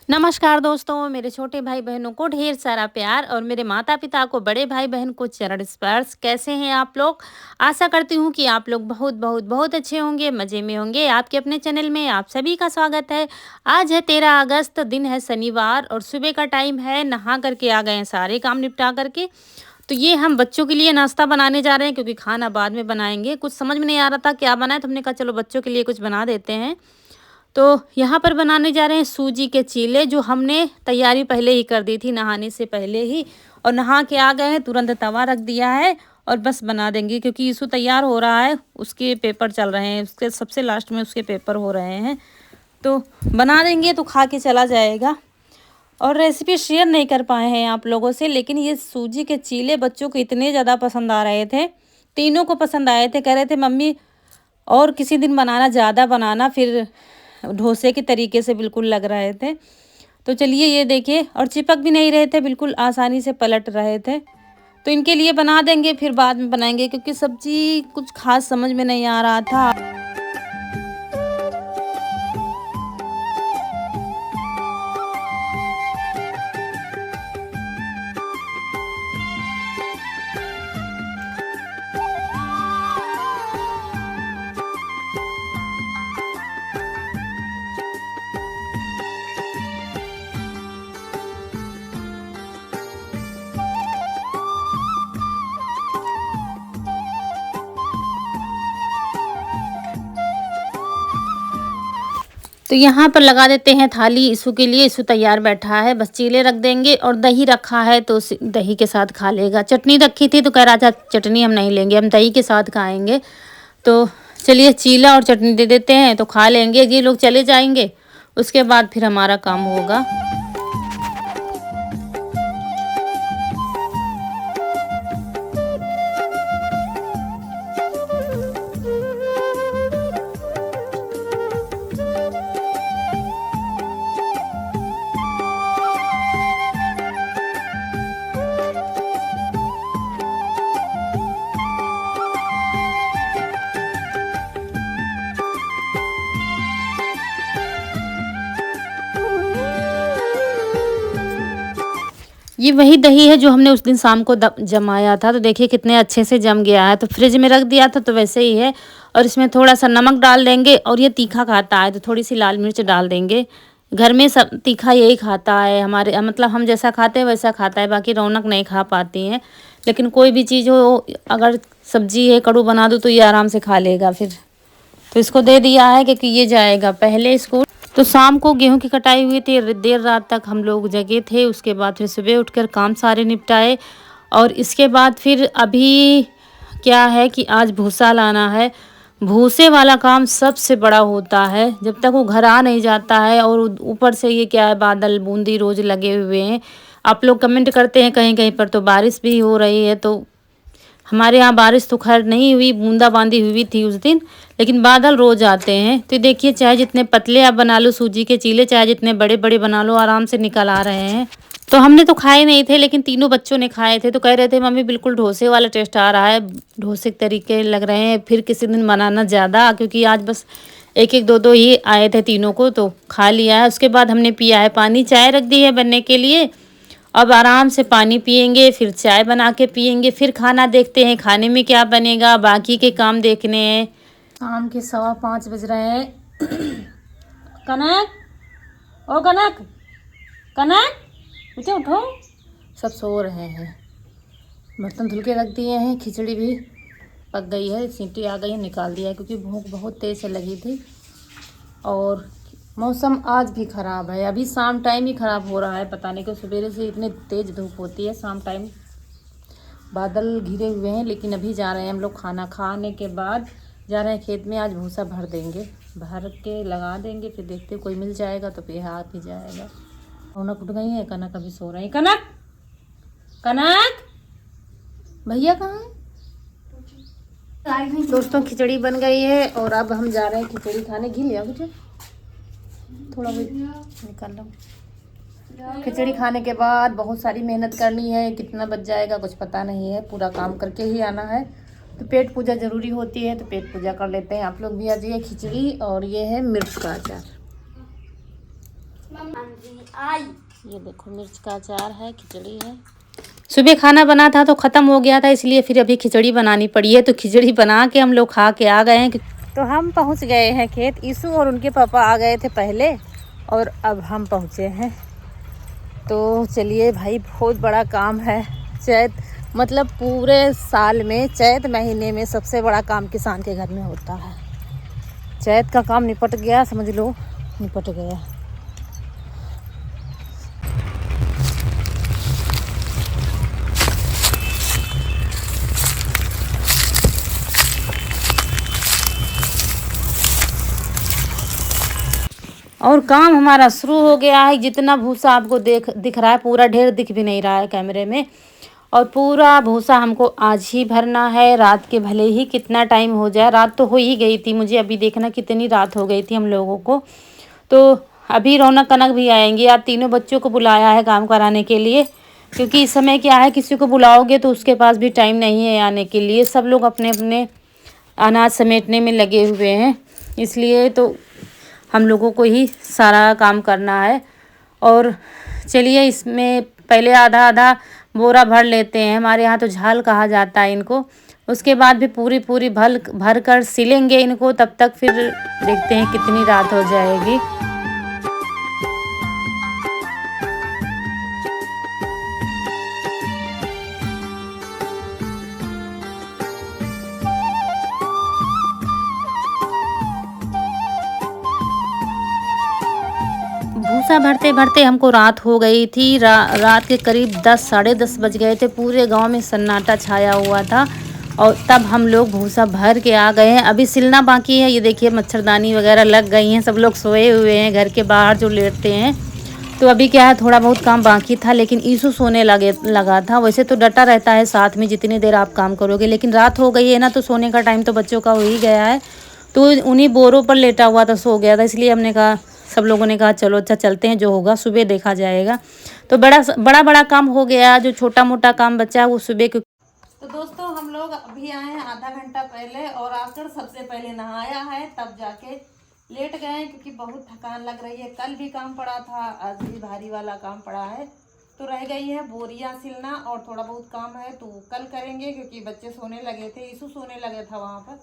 नमस्कार दोस्तों, मेरे छोटे भाई बहनों को ढेर सारा प्यार और मेरे माता पिता को, बड़े भाई बहन को चरण स्पर्श। कैसे हैं आप लोग? आशा करती हूँ कि आप लोग बहुत बहुत बहुत अच्छे होंगे, मज़े में होंगे। आपके अपने चैनल में आप सभी का स्वागत है। आज है 13 अगस्त, दिन है शनिवार और सुबह का टाइम है। नहा करके आ गए हैं, सारे काम निपटा करके। तो ये हम बच्चों के लिए नाश्ता बनाने जा रहे हैं, क्योंकि खाना बाद में बनाएंगे। कुछ समझ में नहीं आ रहा था क्या बनाए, तो हमने कहा चलो बच्चों के लिए कुछ बना देते हैं। तो यहाँ पर बनाने जा रहे हैं सूजी के चीले, जो हमने तैयारी पहले ही कर दी थी, नहाने से पहले ही। और नहा के आ गए हैं, तुरंत तवा रख दिया है और बस बना देंगे, क्योंकि यीशु तैयार हो रहा है। उसके पेपर चल रहे हैं, उसके सबसे लास्ट में उसके पेपर हो रहे हैं। तो बना देंगे तो खा के चला जाएगा। और रेसिपी शेयर नहीं कर पाए हैं आप लोगों से, लेकिन ये सूजी के चीले बच्चों को इतने ज़्यादा पसंद आ रहे थे। तीनों को पसंद आए थे, कह रहे थे मम्मी और किसी दिन बनाना, ज़्यादा बनाना। फिर डोसे के तरीके से बिल्कुल लग रहे थे। तो चलिए ये देखिए, और चिपक भी नहीं रहे थे, बिल्कुल आसानी से पलट रहे थे। तो इनके लिए बना देंगे, फिर बाद में बनाएंगे, क्योंकि सब्जी कुछ खास समझ में नहीं आ रहा था। तो यहाँ पर लगा देते हैं थाली यीशु के लिए। यीशु तैयार बैठा है, बस चीले रख देंगे। और दही रखा है तो दही के साथ खा लेगा। चटनी रखी थी तो कह रहा था चटनी हम नहीं लेंगे, हम दही के साथ खाएंगे। तो चलिए चीला और चटनी दे देते हैं तो खा लेंगे। ये लोग चले जाएंगे, उसके बाद फिर हमारा काम होगा। ये वही दही है जो हमने उस दिन शाम को जमाया था। तो देखिए कितने अच्छे से जम गया है। तो फ्रिज में रख दिया था तो वैसे ही है। और इसमें थोड़ा सा नमक डाल देंगे, और ये तीखा खाता है तो थोड़ी सी लाल मिर्च डाल देंगे। घर में सब तीखा यही खाता है, हमारे मतलब हम जैसा खाते हैं वैसा खाता है। बाकी रौनक नहीं खा पाती हैं, लेकिन कोई भी चीज़ हो, अगर सब्जी है कड़ू बना दो तो ये आराम से खा लेगा फिर। तो इसको दे दिया है, क्योंकि ये जाएगा पहले स्कूल। तो शाम को गेहूं की कटाई हुई थी, देर रात तक हम लोग जगे थे। उसके बाद फिर सुबह उठकर काम सारे निपटाए। और इसके बाद फिर अभी क्या है कि आज भूसा लाना है। भूसे वाला काम सबसे बड़ा होता है, जब तक वो घर आ नहीं जाता है। और ऊपर से ये क्या है, बादल बूंदी रोज लगे हुए हैं। आप लोग कमेंट करते हैं, कहीं कहीं पर तो बारिश भी हो रही है। तो हमारे यहाँ बारिश तो खैर नहीं हुई, बूंदाबांदी हुई थी उस दिन, लेकिन बादल रोज आते हैं। तो देखिए, चाहे जितने पतले आप बना लो सूजी के चीले, चाहे जितने बड़े बड़े बना लो, आराम से निकल आ रहे हैं। तो हमने तो खाए नहीं थे, लेकिन तीनों बच्चों ने खाए थे। तो कह रहे थे मम्मी बिल्कुल डोसे वाला टेस्ट आ रहा है, डोसे के तरीके लग रहे हैं। फिर किसी दिन बनाना ज़्यादा, क्योंकि आज बस एक एक दो दो ही आए थे तीनों को, तो खा लिया है। उसके बाद हमने पिया है पानी, चाय रख दी है बनने के लिए। अब आराम से पानी पियेंगे, फिर चाय बना के पियेंगे, फिर खाना देखते हैं खाने में क्या बनेगा, बाकी के काम देखने हैं। शाम के 5:15 बज रहे हैं। कनक, ओ कनक, कनक बेटे उठो। सब सो रहे हैं। बर्तन धुल के रख दिए हैं, खिचड़ी भी पक गई है, सीटी आ गई है, निकाल दिया है, क्योंकि भूख बहुत तेज़ से लगी थी। और मौसम आज भी ख़राब है, अभी शाम टाइम ही ख़राब हो रहा है। पता नहीं क्यों सवेरे से इतनी तेज़ धूप होती है, शाम टाइम बादल घिरे हुए हैं। लेकिन अभी जा रहे हैं हम लोग, खाना खाने के बाद जा रहे हैं खेत में। आज भूसा भर देंगे, भर के लगा देंगे, फिर देखते कोई मिल जाएगा तो फिर आ भी जाएगा। रौनक उठ गई है, कनक अभी सो रही है। कनक, कनक भैया कहाँ है? दोस्तों खिचड़ी बन गई है और अब हम जा रहे हैं खिचड़ी खाने। घी लिया मुझे थोड़ा भी निकाल लो। खिचड़ी खाने के बाद बहुत सारी मेहनत करनी है, कितना बच जाएगा कुछ पता नहीं है, पूरा काम करके ही आना है। तो पेट पूजा ज़रूरी होती है, तो पेट पूजा कर लेते हैं। आप लोग भी आ जाइए। खिचड़ी और ये है मिर्च का अचार। ये देखो मिर्च का अचार है, खिचड़ी है। सुबह खाना बना था तो ख़त्म हो गया था, इसलिए फिर अभी खिचड़ी बनानी पड़ी है। तो खिचड़ी बना के हम लोग खा के आ गए हैं। तो हम पहुंच गए हैं खेत। ईसू और उनके पापा आ गए थे पहले और अब हम पहुंचे हैं। तो चलिए भाई, बहुत बड़ा काम है। चैत मतलब पूरे साल में चैत महीने में सबसे बड़ा काम किसान के घर में होता है। चैत का काम निपट गया, समझ लो निपट गया। और काम हमारा शुरू हो गया है। जितना भूसा आपको दिख रहा है, पूरा ढेर दिख भी नहीं रहा है कैमरे में। और पूरा भूसा हमको आज ही भरना है। रात के भले ही कितना टाइम हो जाए, रात तो हो ही गई थी। मुझे अभी देखना कितनी रात हो गई थी हम लोगों को। तो अभी रौनक कनक भी आएंगी। आप तीनों बच्चों को बुलाया है काम कराने के लिए, क्योंकि इस समय क्या है, किसी को बुलाओगे तो उसके पास भी टाइम नहीं है आने के लिए। सब लोग अपने अपने अनाज समेटने में लगे हुए हैं, इसलिए तो हम लोगों को ही सारा काम करना है। और चलिए, इसमें पहले आधा आधा बोरा भर लेते हैं। हमारे यहाँ तो झाल कहा जाता है इनको। उसके बाद भी पूरी पूरी भर कर सिलेंगे इनको। तब तक फिर देखते हैं कितनी रात हो जाएगी। भूसा भरते भरते हमको रात हो गई थी। रात के करीब 10 साढ़े 10 बज गए थे। पूरे गांव में सन्नाटा छाया हुआ था और तब हम लोग भूसा भर के आ गए हैं। अभी सिलना बाकी है। ये देखिए मच्छरदानी वगैरह लग गई हैं, सब लोग सोए हुए हैं घर के बाहर जो लेटते हैं। तो अभी क्या है, थोड़ा बहुत काम बाकी था, लेकिन ईसू सोने लगा था। वैसे तो डटा रहता है साथ में जितनी देर आप काम करोगे, लेकिन रात हो गई है ना, तो सोने का टाइम तो बच्चों का हो ही गया है। तो उन्हीं बोरों पर लेटा हुआ था, सो गया था। इसलिए हमने कहा, सब लोगों ने कहा चलो अच्छा चलते हैं, जो होगा सुबह देखा जाएगा। तो बड़ा काम हो गया। जो छोटा मोटा काम बचा है वो सुबह के। तो दोस्तों, हम लोग अभी आए हैं आधा घंटा पहले और आकर सबसे पहले नहाया है, तब जाके लेट गए हैं, क्योंकि बहुत थकान लग रही है। कल भी काम पड़ा था, आज भी भारी वाला काम पड़ा है। तो रह गई है बोरियां सिलना और थोड़ा बहुत काम है, तो कल करेंगे, क्योंकि बच्चे सोने लगे थे। ईसू सोने लगे था वहाँ पर,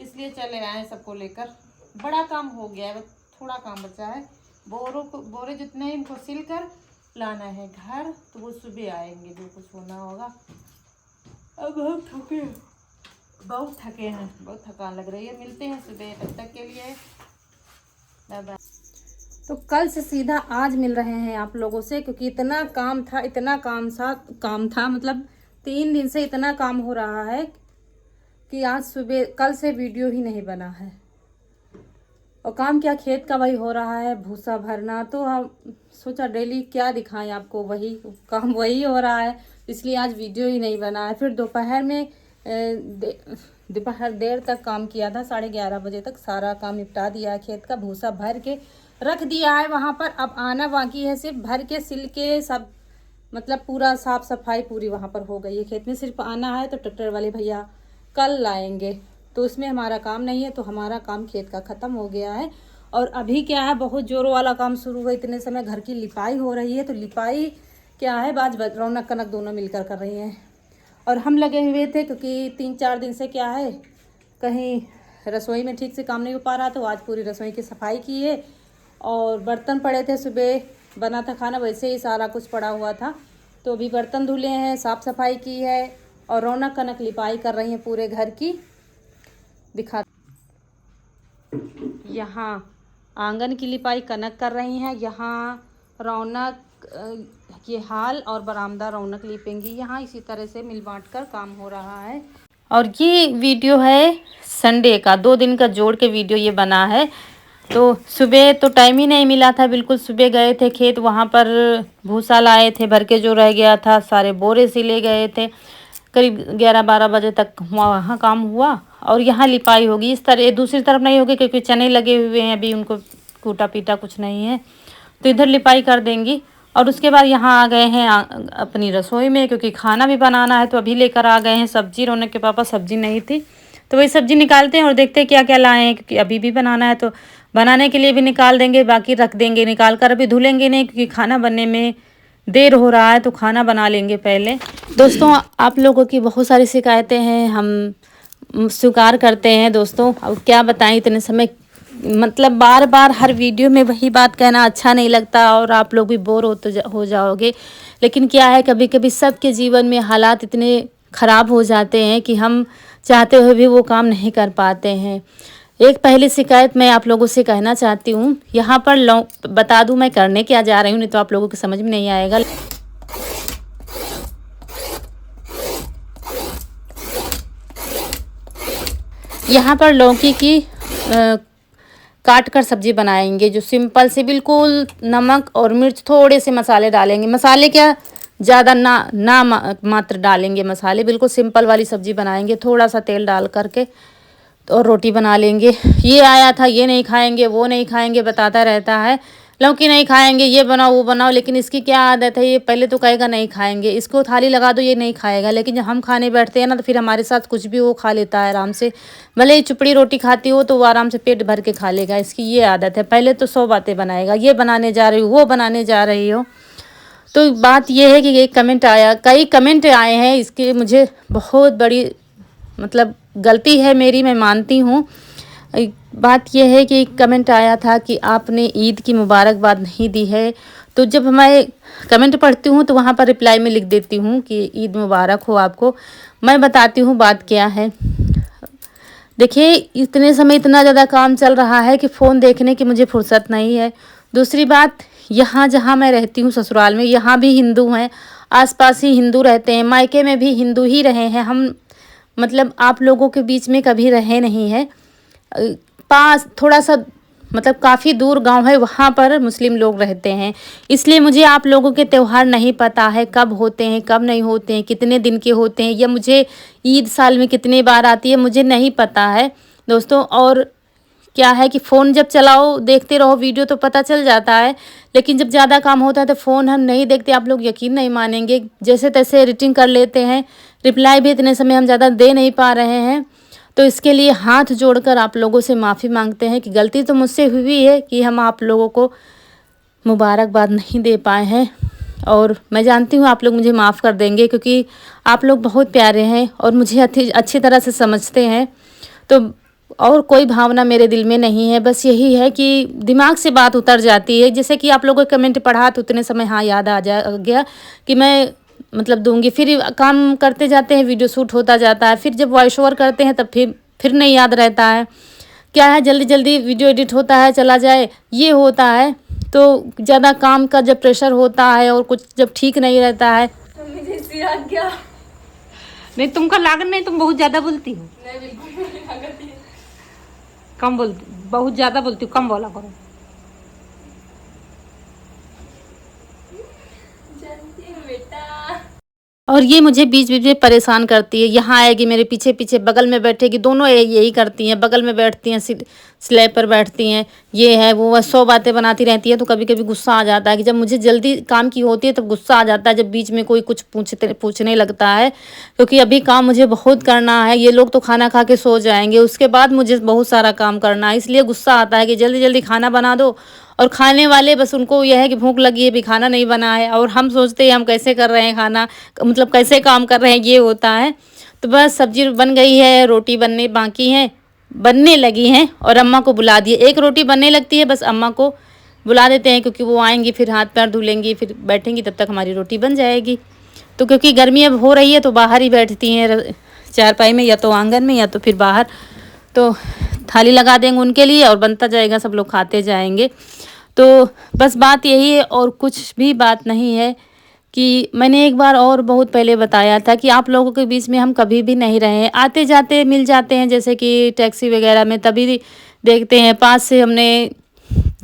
इसलिए चले आए सबको लेकर। बड़ा काम हो गया है, थोड़ा काम बचा है। बोरे जितने इनको सिल कर लाना है घर, तो वो सुबह आएंगे जो कुछ होना होगा। अब हम बहुत थके हैं, बहुत थकान लग रही है। मिलते हैं सुबह, तब तक के लिए बाय बाय। तो कल से सीधा आज मिल रहे हैं आप लोगों से, क्योंकि इतना काम था, मतलब 3 दिन से इतना काम हो रहा है कि आज सुबह कल से वीडियो ही नहीं बना है। और काम क्या, खेत का वही हो रहा है, भूसा भरना। तो हम सोचा डेली क्या दिखाएं आपको, वही काम वही हो रहा है, इसलिए आज वीडियो ही नहीं बना है। फिर दोपहर में दोपहर देर तक काम किया था, 11:30 बजे तक सारा काम निपटा दिया है। खेत का भूसा भर के रख दिया है वहाँ पर। अब आना बाकी है, सिर्फ भर के सिल के सब, मतलब पूरा साफ सफाई पूरी वहाँ पर हो गई है। खेत में सिर्फ आना है, तो ट्रैक्टर वाले भैया कल लाएंगे, तो उसमें हमारा काम नहीं है। तो हमारा काम खेत का ख़त्म हो गया है। और अभी क्या है, बहुत जोरों वाला काम शुरू हुआ। इतने समय घर की लिपाई हो रही है। तो लिपाई क्या है, बाज रौनक कनक दोनों मिलकर कर रही हैं। और हम लगे हुए थे, क्योंकि 3-4 दिन से क्या है, कहीं रसोई में ठीक से काम नहीं हो पा रहा। तो आज पूरी रसोई की सफाई की है। और बर्तन पड़े थे, सुबह बना था खाना, वैसे ही सारा कुछ पड़ा हुआ था। तो अभी बर्तन धुले हैं, साफ़ सफाई की है और रौनक कनक लिपाई कर रही हैं पूरे घर की। दिखा, यहाँ आंगन की लिपाई कनक कर रही हैं, यहाँ रौनक ये हाल और बरामदा रौनक लिपेंगी। यहाँ इसी तरह से मिल बांट कर काम हो रहा है। और ये वीडियो है संडे का, 2 दिन का जोड़ के वीडियो ये बना है। तो सुबह तो टाइम ही नहीं मिला था, बिल्कुल सुबह गए थे खेत, वहाँ पर भूसा लाए थे भर के, जो रह गया था सारे बोरे सिले गए थे। करीब 11-12 बजे तक वहाँ काम हुआ और यहाँ लिपाई होगी। इस तरह दूसरी तरफ नहीं होगी, क्योंकि चने लगे हुए हैं, अभी उनको कूटा पीटा कुछ नहीं है। तो इधर लिपाई कर देंगी। और उसके बाद यहाँ आ गए हैं अपनी रसोई में, क्योंकि खाना भी बनाना है। तो अभी लेकर आ गए हैं सब्जी। रौनक के पापा सब्जी नहीं थी, तो वही सब्जी निकालते हैं और देखते हैं क्या क्या लाए हैं, क्योंकि अभी भी बनाना है। तो बनाने के लिए भी निकाल देंगे, बाकी रख देंगे निकाल कर। अभी धुलेंगे नहीं क्योंकि खाना बनने में देर हो रहा है, तो खाना बना लेंगे पहले। दोस्तों, आप लोगों की बहुत सारी शिकायतें हैं, हम स्वीकार करते हैं दोस्तों। अब क्या बताएं, इतने समय मतलब बार बार हर वीडियो में वही बात कहना अच्छा नहीं लगता और आप लोग भी बोर हो जाओगे। लेकिन क्या है, कभी कभी सबके जीवन में हालात इतने ख़राब हो जाते हैं कि हम चाहते हुए भी वो काम नहीं कर पाते हैं। एक पहली शिकायत मैं आप लोगों से कहना चाहती हूँ। यहाँ पर बता दूँ मैं करने क्या जा रही हूँ, नहीं तो आप लोगों को समझ में नहीं आएगा। यहाँ पर लौकी की काट कर सब्जी बनाएंगे, जो सिंपल से बिल्कुल नमक और मिर्च, थोड़े से मसाले डालेंगे। मसाले क्या ज़्यादा मात्र डालेंगे मसाले। बिल्कुल सिंपल वाली सब्जी बनाएंगे, थोड़ा सा तेल डाल करके, और रोटी बना लेंगे। ये आया था, ये नहीं खाएंगे, वो नहीं खाएंगे, बताता रहता है। लौकी नहीं खाएंगे, ये बनाओ वो बनाओ, लेकिन इसकी क्या आदत है, ये पहले तो कहेगा नहीं खाएंगे, इसको थाली लगा दो ये नहीं खाएगा, लेकिन जब हम खाने बैठते हैं ना तो फिर हमारे साथ कुछ भी वो खा लेता है आराम से। भले ही चुपड़ी रोटी खाती हो तो वो आराम से पेट भर के खा लेगा। इसकी ये आदत है, पहले तो 100 बातें बनाएगा, ये बनाने जा रही हो, वो बनाने जा रही हो। तो बात यह है कि एक कमेंट आया, कई कमेंट आए हैं, इसकी मुझे बहुत बड़ी मतलब गलती है मेरी, मैं मानती हूँ। बात यह है कि कमेंट आया था कि आपने ईद की मुबारकबाद नहीं दी है। तो जब मैं कमेंट पढ़ती हूँ तो वहाँ पर रिप्लाई में लिख देती हूँ कि ईद मुबारक हो आपको। मैं बताती हूँ बात क्या है। देखिए, इतने समय इतना ज़्यादा काम चल रहा है कि फ़ोन देखने की मुझे फुर्सत नहीं है। दूसरी बात, यहाँ जहाँ मैं रहती हूँ ससुराल में, यहाँ भी हिंदू हैं, आसपास ही हिंदू रहते हैं, मायके में भी हिंदू ही रहे हैं हम। मतलब आप लोगों के बीच में कभी रहे नहीं हैं। पास थोड़ा सा मतलब काफ़ी दूर गांव है, वहाँ पर मुस्लिम लोग रहते हैं। इसलिए मुझे आप लोगों के त्यौहार नहीं पता है, कब होते हैं कब नहीं होते हैं, कितने दिन के होते हैं, या मुझे ईद साल में कितने बार आती है, मुझे नहीं पता है दोस्तों। और क्या है कि फ़ोन जब चलाओ देखते रहो वीडियो तो पता चल जाता है, लेकिन जब ज़्यादा काम होता है तो फ़ोन हम नहीं देखते। आप लोग यकीन नहीं मानेंगे, जैसे तैसे एडिटिंग कर लेते हैं, रिप्लाई भी इतने समय हम ज़्यादा दे नहीं पा रहे हैं। तो इसके लिए हाथ जोड़कर आप लोगों से माफ़ी मांगते हैं कि गलती तो मुझसे हुई है कि हम आप लोगों को मुबारकबाद नहीं दे पाए हैं। और मैं जानती हूँ आप लोग मुझे माफ़ कर देंगे, क्योंकि आप लोग बहुत प्यारे हैं और मुझे अच्छी तरह से समझते हैं। तो और कोई भावना मेरे दिल में नहीं है, बस यही है कि दिमाग से बात उतर जाती है। जैसे कि आप लोगों के कमेंट पढ़ा तो उतने समय हाँ याद आ गया कि मैं मतलब दूंगी। फिर काम करते जाते हैं, वीडियो शूट होता जाता है, फिर जब वॉइस ओवर करते हैं तब फिर नहीं याद रहता है। क्या है, जल्दी जल्दी वीडियो एडिट होता है, चला जाए, ये होता है। तो ज़्यादा काम का जब प्रेशर होता है और कुछ जब ठीक नहीं रहता है। नहीं, तुमका लागत नहीं, तुम बहुत ज़्यादा बोलती हो। कम बोलती, बहुत ज़्यादा बोलती हूँ, कम बोला करो। और ये मुझे बीच बीच में परेशान करती है। यहाँ आएगी मेरे पीछे पीछे, बगल में बैठेगी, दोनों यही करती हैं, बगल में बैठती हैं, स्लैब पर बैठती हैं, ये है वो 100 बातें बनाती रहती है। तो कभी कभी गुस्सा आ जाता है कि जब मुझे जल्दी काम की होती है तब गुस्सा आ जाता है, जब बीच में कोई कुछ पूछने लगता है, क्योंकि अभी काम मुझे बहुत करना है। ये लोग तो खाना खा के सो जाएंगे, उसके बाद मुझे बहुत सारा काम करना है, इसलिए गुस्सा आता है कि जल्दी जल्दी खाना बना दो। और खाने वाले बस उनको यह है कि भूख लगी है, भी खाना नहीं बना है, और हम सोचते हैं हम कैसे कर रहे हैं खाना, मतलब कैसे काम कर रहे हैं, ये होता है। तो बस सब्जी बन गई है, रोटी बनने बाकी है, बनने लगी हैं, और अम्मा को बुला दिए। एक रोटी बनने लगती है, बस अम्मा को बुला देते हैं, क्योंकि वो आएंगी, फिर हाथ पैर धुलेंगी, फिर बैठेंगी, तब तक हमारी रोटी बन जाएगी। तो क्योंकि गर्मी अब हो रही है तो बाहर ही बैठती हैं चारपाई में, या तो आंगन में या तो फिर बाहर। तो थाली लगा देंगे उनके लिए और बनता जाएगा, सब लोग खाते जाएंगे। तो बस बात यही है और कुछ भी बात नहीं है। कि मैंने एक बार और बहुत पहले बताया था कि आप लोगों के बीच में हम कभी भी नहीं रहे हैं, आते जाते मिल जाते हैं, जैसे कि टैक्सी वगैरह में तभी देखते हैं, पास से हमने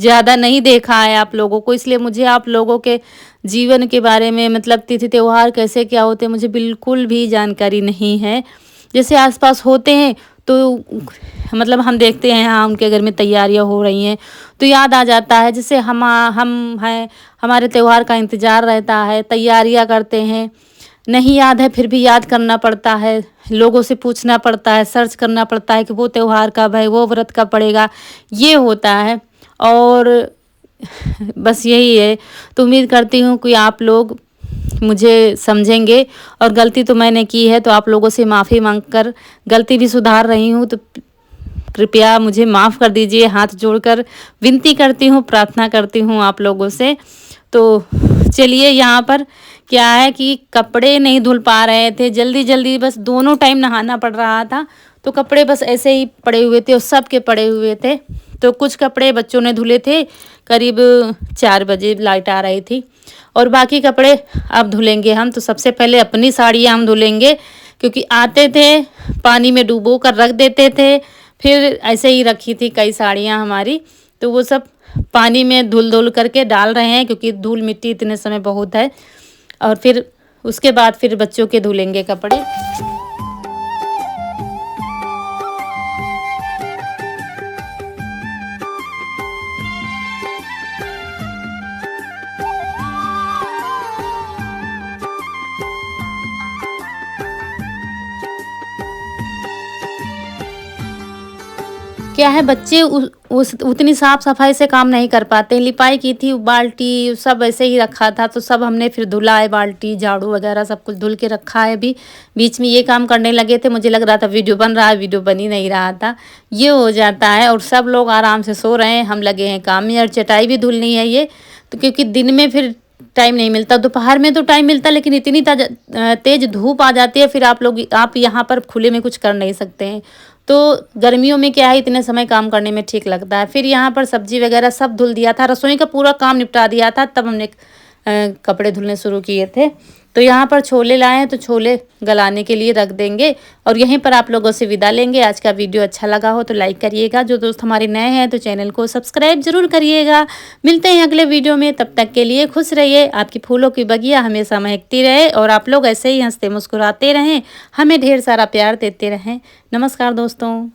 ज़्यादा नहीं देखा है आप लोगों को। इसलिए मुझे आप लोगों के जीवन के बारे में, मतलब तिथि त्यौहार कैसे क्या होते हैं, मुझे बिल्कुल भी जानकारी नहीं है। जैसे आसपास होते हैं तो मतलब हम देखते हैं हाँ उनके घर में तैयारियां हो रही हैं तो याद आ जाता है। जैसे हम हैं, हमारे त्यौहार का इंतज़ार रहता है, तैयारियां करते हैं, नहीं याद है फिर भी याद करना पड़ता है, लोगों से पूछना पड़ता है, सर्च करना पड़ता है कि वो त्योहार कब है, वो व्रत कब पड़ेगा, ये होता है। और बस यही है। तो उम्मीद करती हूँ कि आप लोग मुझे समझेंगे, और गलती तो मैंने की है तो आप लोगों से माफ़ी मांगकर गलती भी सुधार रही हूँ। तो कृपया मुझे माफ़ कर दीजिए, हाथ जोड़कर विनती करती हूँ, प्रार्थना करती हूँ आप लोगों से। तो चलिए, यहाँ पर क्या है कि कपड़े नहीं धुल पा रहे थे, जल्दी जल्दी बस दोनों टाइम नहाना पड़ रहा था, तो कपड़े बस ऐसे ही पड़े हुए थे और सब के पड़े हुए थे। तो कुछ कपड़े बच्चों ने धुले थे, करीब 4 बजे लाइट आ रही थी, और बाकी कपड़े अब धुलेंगे हम। तो सबसे पहले अपनी साड़ियाँ हम धुलेंगे, क्योंकि आते थे पानी में डुबो कर रख देते थे, फिर ऐसे ही रखी थी कई साड़ियाँ हमारी, तो वो सब पानी में धुल धुल करके डाल रहे हैं, क्योंकि धूल मिट्टी इतने समय बहुत है। और फिर उसके बाद फिर बच्चों के धुलेंगे कपड़े। क्या है, बच्चे उस उतनी साफ सफाई से काम नहीं कर पाते। लिपाई की थी, बाल्टी सब ऐसे ही रखा था, तो सब हमने फिर धुला है, बाल्टी झाड़ू वगैरह सब कुछ धुल के रखा है। अभी बीच में ये काम करने लगे थे, मुझे लग रहा था वीडियो बन रहा है, वीडियो बन ही नहीं रहा था। ये हो जाता है। और सब लोग आराम से सो रहे हैं, हम लगे हैं काम में। और चटाई भी धुलनी है ये, तो क्योंकि दिन में फिर टाइम नहीं मिलता, दोपहर में तो टाइम मिलता, लेकिन इतनी तेज धूप आ जाती है, फिर आप यहाँ पर खुले में कुछ कर नहीं सकते हैं। तो गर्मियों में क्या है, इतने समय काम करने में ठीक लगता है। फिर यहाँ पर सब्जी वगैरह सब धुल दिया था, रसोई का पूरा काम निपटा दिया था, तब हमने कपड़े धुलने शुरू किए थे। तो यहाँ पर छोले लाए हैं, तो छोले गलाने के लिए रख देंगे, और यहीं पर आप लोगों से विदा लेंगे। आज का वीडियो अच्छा लगा हो तो लाइक करिएगा, जो दोस्त हमारे नए हैं तो चैनल को सब्सक्राइब जरूर करिएगा। मिलते हैं अगले वीडियो में, तब तक के लिए खुश रहिए, आपकी फूलों की बगिया हमेशा महकती रहे, और आप लोग ऐसे ही हंसते मुस्कुराते रहें, हमें ढेर सारा प्यार देते रहें। नमस्कार दोस्तों।